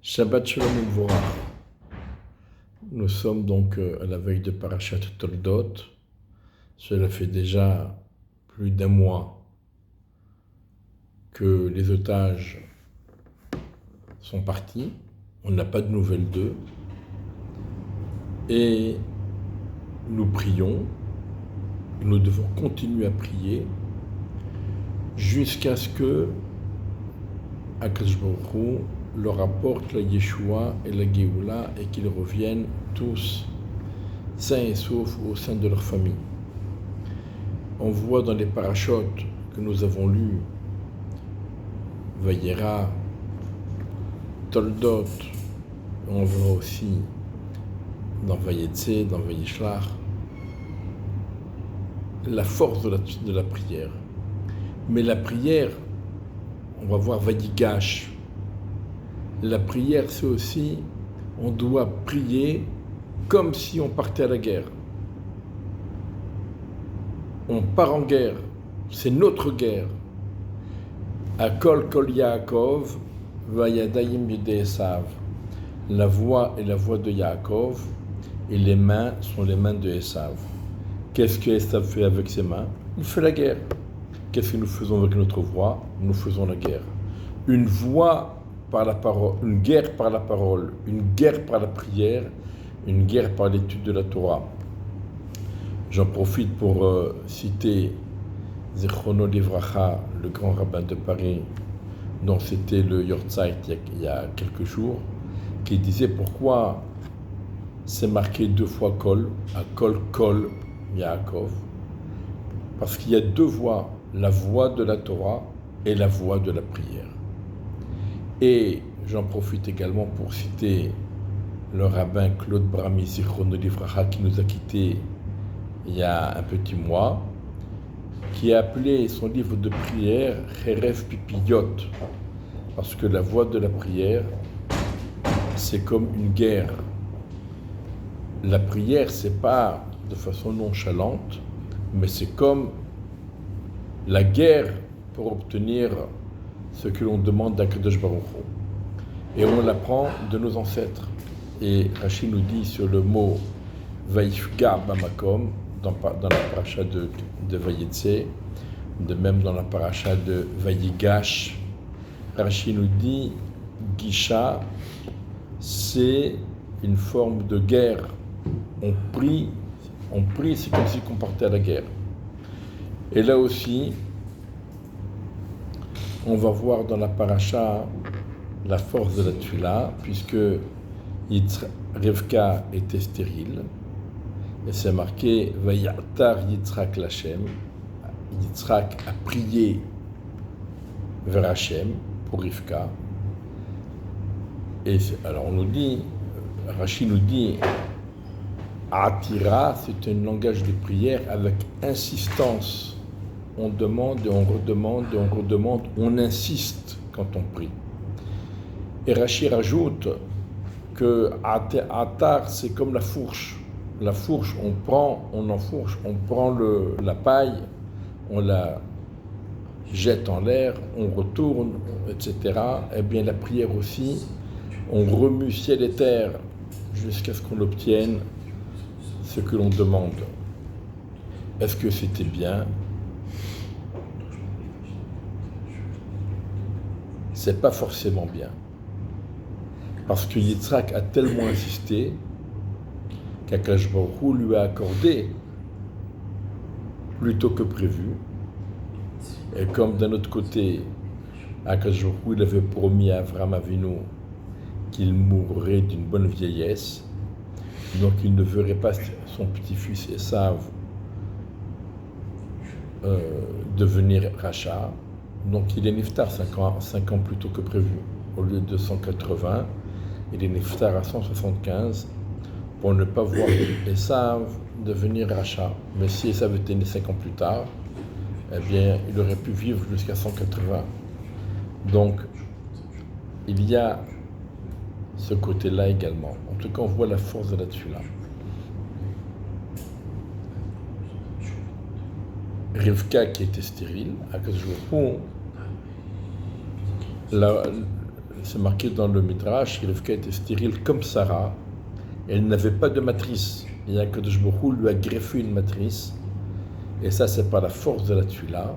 Shabbat Shalom U'Vorach. Nous sommes donc à la veille de Parashat Toldot. Cela fait déjà plus d'un mois que les otages sont partis. On n'a pas de nouvelles d'eux. Et nous prions, nous devons continuer à prier jusqu'à ce que Akadosh Baruch Hu leur apporte la Yeshua et la Géoula et qu'ils reviennent tous sains et saufs au sein de leur famille. On voit dans les parachutes que nous avons lus Vayera, Toldot, on voit aussi dans Vayetze, dans Vayishlach, la force de la prière. Mais la prière, on va voir Vayigash. La prière, c'est aussi, on doit prier comme si on partait à la guerre. On part en guerre, c'est notre guerre. Akol kol Yaakov, vayadayim yedei Esav. La voix est la voix de Yaakov et les mains sont les mains de Esav. Qu'est-ce que Esav fait avec ses mains? Il fait la guerre. Qu'est-ce que nous faisons avec notre voix? Nous faisons la guerre. Une voix par la parole, une guerre par la parole, une guerre par la prière, une guerre par l'étude de la Torah. J'en profite pour citer Zichrono Livracha, le grand rabbin de Paris, dont c'était le Yortzeit il y a quelques jours, qui disait pourquoi c'est marqué deux fois Kol, à Kol Yaakov, parce qu'il y a deux voix, la voix de la Torah et la voix de la prière. Et j'en profite également pour citer le rabbin Claude Brami Zichrono Livracha qui nous a quittés il y a un petit mois, qui a appelé son livre de prière Cheref Pipiyot, parce que la voix de la prière, c'est comme une guerre. La prière, c'est pas de façon nonchalante, mais c'est comme la guerre pour obtenir ce que l'on demande d'Akadosh Baruch Hu. Et on l'apprend de nos ancêtres. Et Rashi nous dit sur le mot Vaifga Bamakom, dans la paracha de Vayetze, de même dans la paracha de Vayigash, Rashi nous dit Gisha, c'est une forme de guerre. On prie, c'est comme si on partait à la guerre. Et là aussi, on va voir dans la paracha la force de la Tfila, puisque Rivka était stérile, et c'est marqué Vayatar Yitzhak Lachem. Yitzhak a prié vers Hachem pour Rivka. Et alors on nous dit, Rashi nous dit, Atira, c'est un langage de prière avec insistance. On demande et on redemande et on redemande, on insiste quand on prie. Et Rashi rajoute que Atar, c'est comme la fourche. La fourche, on enfourche, on prend la paille, on la jette en l'air, on retourne, etc. Eh bien, la prière aussi, on remue ciel et terre jusqu'à ce qu'on obtienne ce que l'on demande. Est-ce que c'était bien? C'est pas forcément bien. Parce que Yitzhak a tellement insisté qu'Akadosh Baruch Hu lui a accordé plus tôt que prévu. Et comme d'un autre côté, Akadosh Baruch Hu avait promis à Avraham Avinu qu'il mourrait d'une bonne vieillesse, donc il ne verrait pas son petit-fils Esav devenir rachat. Donc il est niftar 5 ans plus tôt que prévu. Au lieu de 180, il est niftar à 175 pour ne pas voir Esav devenir rachat. Mais si Esav était né 5 ans plus tard, eh bien il aurait pu vivre jusqu'à 180. Donc il y a ce côté-là également. En tout cas, on voit la force de la Tfila. Rivka qui était stérile, Akadosh Baruch Hu c'est marqué dans le Midrash, Rivka était stérile comme Sarah. Elle n'avait pas de matrice. Et Akadosh Baruch Hu lui a greffé une matrice. Et ça, c'est par la force de la Tfila.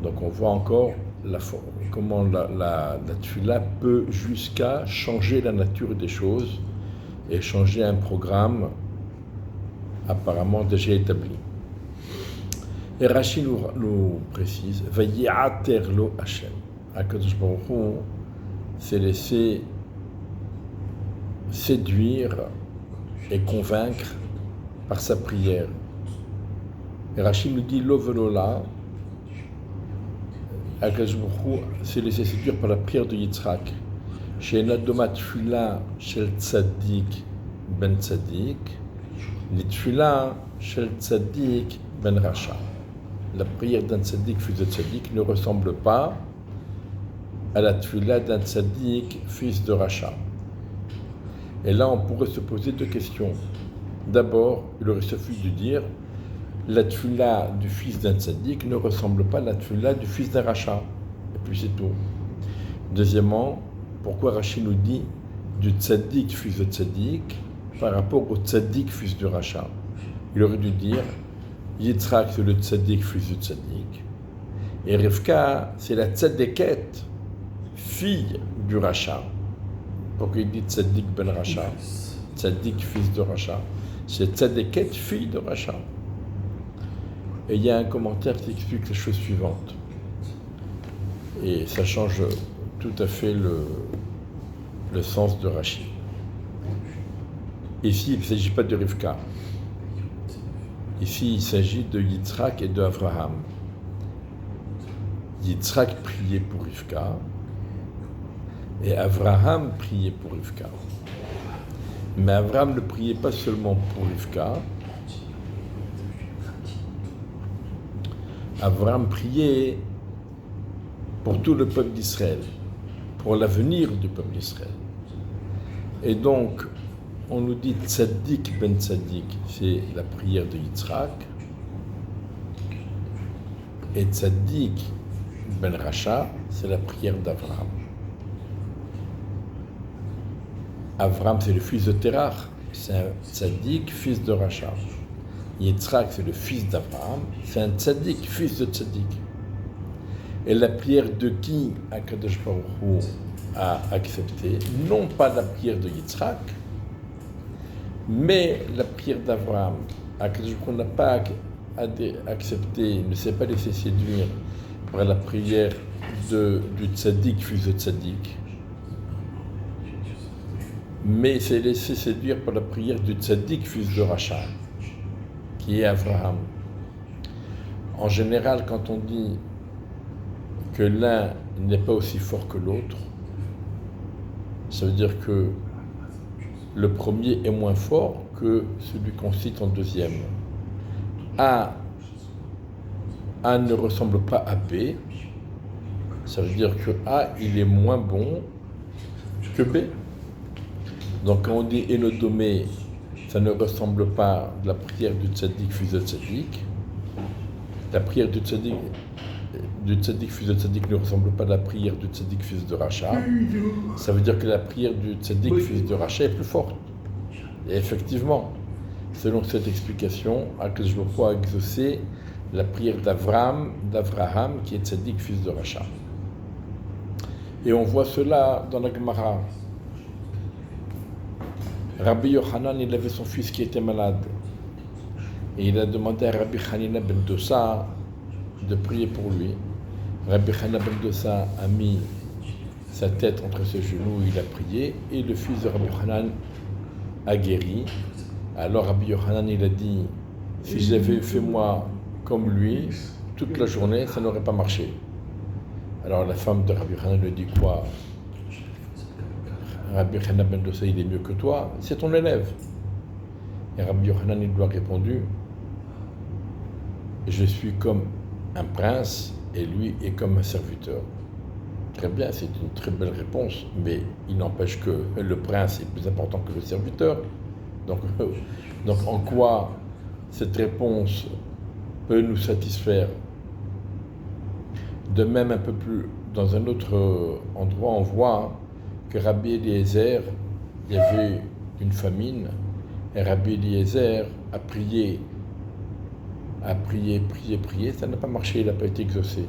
Donc on voit encore comment la Tfila peut jusqu'à changer la nature des choses et changer un programme apparemment déjà établi. Et Rashi nous précise, Vayi'ater lo Hashem. Akadosh Baruch Hu s'est laissé séduire et convaincre par sa prière. Et Rashi nous dit, lo velola, Akadosh Baruch Hu s'est laissé séduire par la prière de Yitzhak. She'ena doma tfila shel tzaddik ben tzaddik, li tfila shel tzaddik ben rasha. La prière d'un tzaddik fils de tzaddik ne ressemble pas à la tfila d'un tzaddik fils de rasha. Et là, on pourrait se poser deux questions. D'abord, il aurait suffi de dire la tfila du fils d'un tzaddik ne ressemble pas à la tfila du fils d'un rasha. Et puis c'est tout. Deuxièmement, pourquoi Rashi nous dit du tzaddik fils de tzaddik par rapport au tzaddik fils du rasha? Il aurait dû dire Yitzhak c'est le tzaddik fils du tzaddik et Rivka c'est la tzaddiket fille du rasha. Pourquoi il dit tzaddik ben rasha? Tzaddik fils de rasha, c'est tzaddiket fille de rasha. Et il y a un commentaire qui explique la chose suivante. Et ça change tout à fait le sens de Rashi. Ici, il ne s'agit pas de Rivka. Ici, il s'agit de Yitzhak et de Avraham. Yitzhak priait pour Rivka et Avraham priait pour Rivka. Mais Avraham ne priait pas seulement pour Rivka. Avraham priait pour tout le peuple d'Israël, pour l'avenir du peuple d'Israël. Et donc, on nous dit Tzaddik ben Tzaddik, c'est la prière de Yitzhak, et Tzaddik ben Rasha, c'est la prière d'Avraham. Avraham, c'est le fils de Terach, c'est un Tzaddik, fils de Rasha. Yitzhak, c'est le fils d'Avraham, c'est un Tzaddik, fils de Tzaddik. Et la prière de qui Akadosh Baruch Hu a accepté, non pas la prière de Yitzhak, mais la prière d'Avraham. Akadosh Baruch Hu n'a pas accepté, ne s'est pas laissé séduire par la prière du tzaddik, fils de tzaddik, mais il s'est laissé séduire par la prière du tzaddik, fils de Rasha, qui est Avraham. En général, quand on dit que l'un n'est pas aussi fort que l'autre, ça veut dire que le premier est moins fort que celui qu'on cite en deuxième. A ne ressemble pas à B, ça veut dire que A, il est moins bon que B. Donc quand on dit Enodomé, ça ne ressemble pas à la prière du tzaddik fils de tzaddik. La prière du tzaddik fils de tzaddik ne ressemble pas à la prière du tzaddik fils de Rasha. Ça veut dire que la prière du tzaddik fils de Rasha est plus forte. Et effectivement, selon cette explication, Akadosh Baruch Hu a exaucé la prière d'Avraham qui est tzaddik fils de Rasha. Et on voit cela dans la Gemara. Rabbi Yochanan, il avait son fils qui était malade. Et il a demandé à Rabbi Hanina ben Dosa de prier pour lui. Rabbi Hanina ben Dosa a mis sa tête entre ses genoux, il a prié, et le fils de Rabbi Yochanan a guéri. Alors Rabbi Yochanan, il a dit, si j'avais fait moi comme lui, toute la journée, ça n'aurait pas marché. Alors la femme de Rabbi Yochanan lui dit quoi? Rabbi Yochanan ben Dosa, il est mieux que toi, c'est ton élève. Et Rabbi Yochanan, il lui a répondu, je suis comme un prince et lui est comme un serviteur. Très bien, c'est une très belle réponse, mais il n'empêche que le prince est plus important que le serviteur. Donc en quoi cette réponse peut nous satisfaire? De même, un peu plus dans un autre endroit, on voit que Rabbi Eliezer, il y avait une famine, et Rabbi Eliezer a prié, ça n'a pas marché, il n'a pas été exaucé.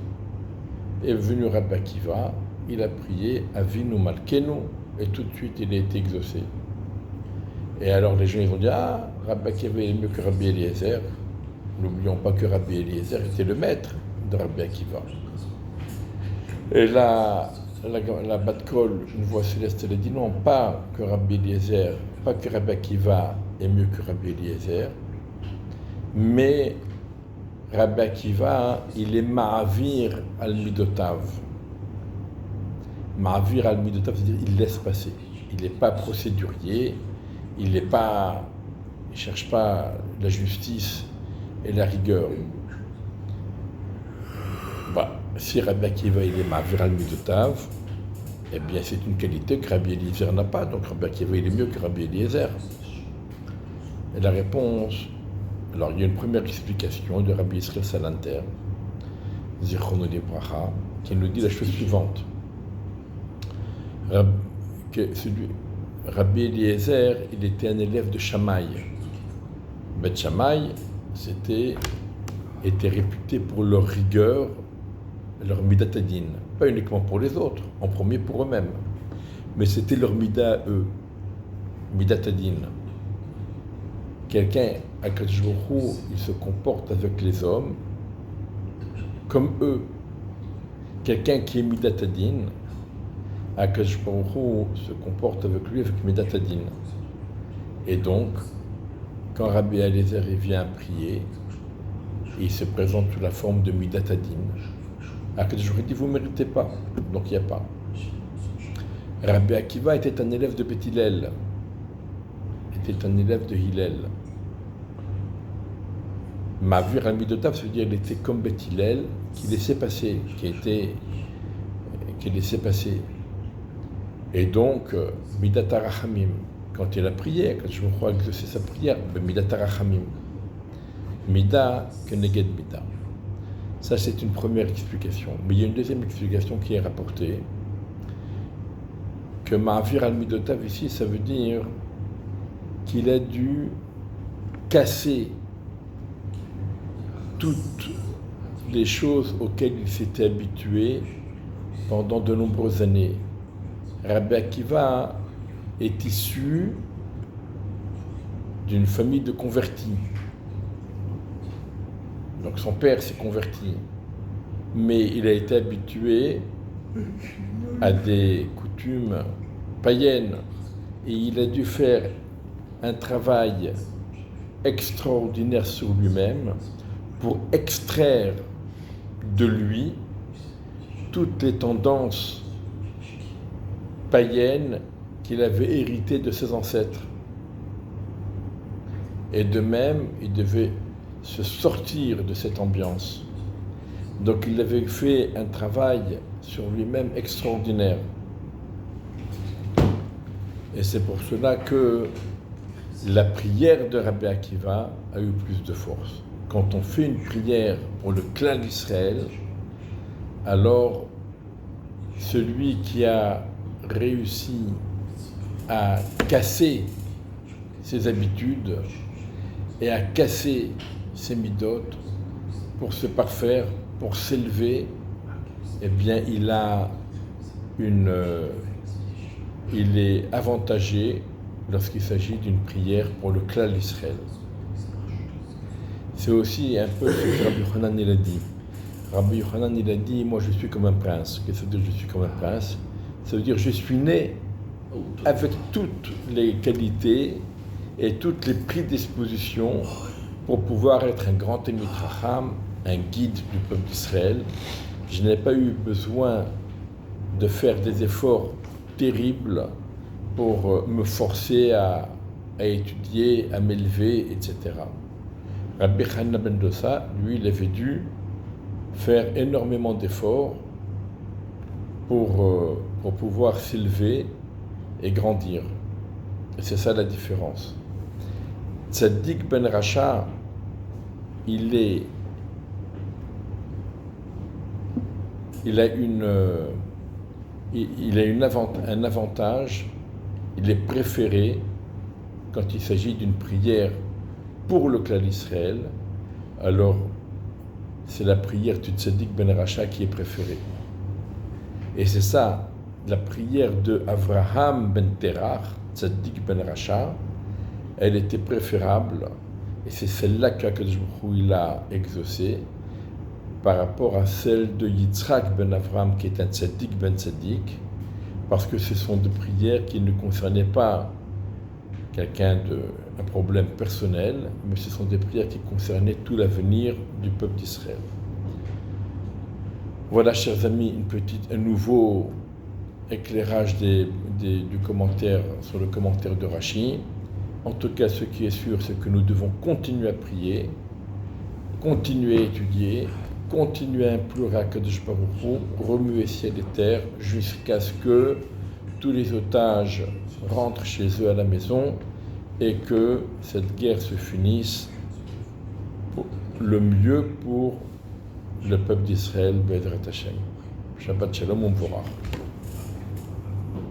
Est venu Rabbi Akiva, il a prié Avinu Malkenu, et tout de suite il a été exaucé. Et alors les gens ils ont dit ah, Rabbi Akiva est mieux que Rabbi Eliezer. N'oublions pas que Rabbi Eliezer était le maître de Rabbi Akiva. Et là, la Bat-Kol, une voix céleste, elle a dit non, pas que Rabbi Eliezer, pas que Rabbi Akiva est mieux que Rabbi Eliezer, mais Rabbi Akiva, il est Ma'avir al-Midotav. Ma'avir al-Midotav, c'est-à-dire il laisse passer. Il n'est pas procédurier, il ne cherche pas la justice et la rigueur. Si Rabbi Akiva il est Ma'avir al-Midotav, eh bien c'est une qualité que Rabbi Eliezer n'a pas, donc Rabbi Akiva il est mieux que Rabbi Eliezer. Et la réponse, alors il y a une première explication de Rabbi Israël Salanter, Zichrono Livracha, qui nous dit la chose suivante. Rabbi Eliezer, il était un élève de Shammai. Bet Shammai était réputé pour leur rigueur, leur midatadin, pas uniquement pour les autres, en premier pour eux-mêmes, mais c'était leur mida à eux, midatadin. Quelqu'un, à Kadosh Baruch Hu, il se comporte avec les hommes comme eux. Quelqu'un qui est midatadin, à Kadosh Baruch Hu, se comporte avec lui avec midatadin. Et donc, quand Rabbi Eliezer vient prier, il se présente sous la forme de midatadin. Akadosh Baruch Hu dit vous ne méritez pas, donc il n'y a pas. Rabbi Akiva était un élève de Beth Hillel, était un élève de Hillel. Ma'avir al-Midotav, ça veut dire qu'il était comme Beth Hillel, qui laissait passer, qui laissait passer. Et donc, Midat HaRachamim, quand il a prié, quand je me crois exaucer sa prière, Midat HaRachamim, Mida keneged Mida. Ça, c'est une première explication. Mais il y a une deuxième explication qui est rapportée, que Ma'avir al-Midotav ici, ça veut dire qu'il a dû casser toutes les choses auxquelles il s'était habitué pendant de nombreuses années. Rabbi Akiva est issu d'une famille de convertis. Donc son père s'est converti, mais il a été habitué à des coutumes païennes et il a dû faire un travail extraordinaire sur lui-même pour extraire de lui toutes les tendances païennes qu'il avait héritées de ses ancêtres. Et de même, il devait se sortir de cette ambiance. Donc il avait fait un travail sur lui-même extraordinaire. Et c'est pour cela que la prière de Rabbi Akiva a eu plus de force. Quand on fait une prière pour le clan d'Israël, alors celui qui a réussi à casser ses habitudes et à casser ses midotes pour se parfaire, pour s'élever, eh bien il est avantagé lorsqu'il s'agit d'une prière pour le clan d'Israël. C'est aussi un peu ce que Rabbi Yochanan il a dit. Rabbi Yochanan il a dit, moi je suis comme un prince. Qu'est-ce que ça veut dire je suis comme un prince? Ça veut dire je suis né avec toutes les qualités et toutes les prédispositions pour pouvoir être un grand Talmid Chacham, un guide du peuple d'Israël. Je n'ai pas eu besoin de faire des efforts terribles pour me forcer à étudier, à m'élever, etc. Rabbi Chanina ben Dosa, lui, il avait dû faire énormément d'efforts pour pouvoir s'élever et grandir. Et c'est ça la différence. Tzaddik ben Racha, il il a un avantage, il est préféré quand il s'agit d'une prière pour le clan d'Israël, alors c'est la prière du Tzaddik Ben Racha qui est préférée. Et c'est ça, la prière de Avraham Ben Terach, Tzaddik Ben Racha, elle était préférable, et c'est celle-là qu'Akadosh Baruch Hu il a exaucée, par rapport à celle de Yitzhak Ben Avraham, qui est un Tzaddik Ben Tzaddik, parce que ce sont des prières qui ne concernaient pas un problème personnel, mais ce sont des prières qui concernaient tout l'avenir du peuple d'Israël. Voilà, chers amis, un nouveau éclairage du commentaire sur le commentaire de Rashi. En tout cas, ce qui est sûr, c'est que nous devons continuer à prier, continuer à étudier, continuer à implorer à Kadosh Baruch Hu, remuer ciel et terre, jusqu'à ce que tous les otages rentrent chez eux à la maison et que cette guerre se finisse le mieux pour le peuple d'Israël, Be'ezrat Hashem. Shabbat Shalom, on pourra.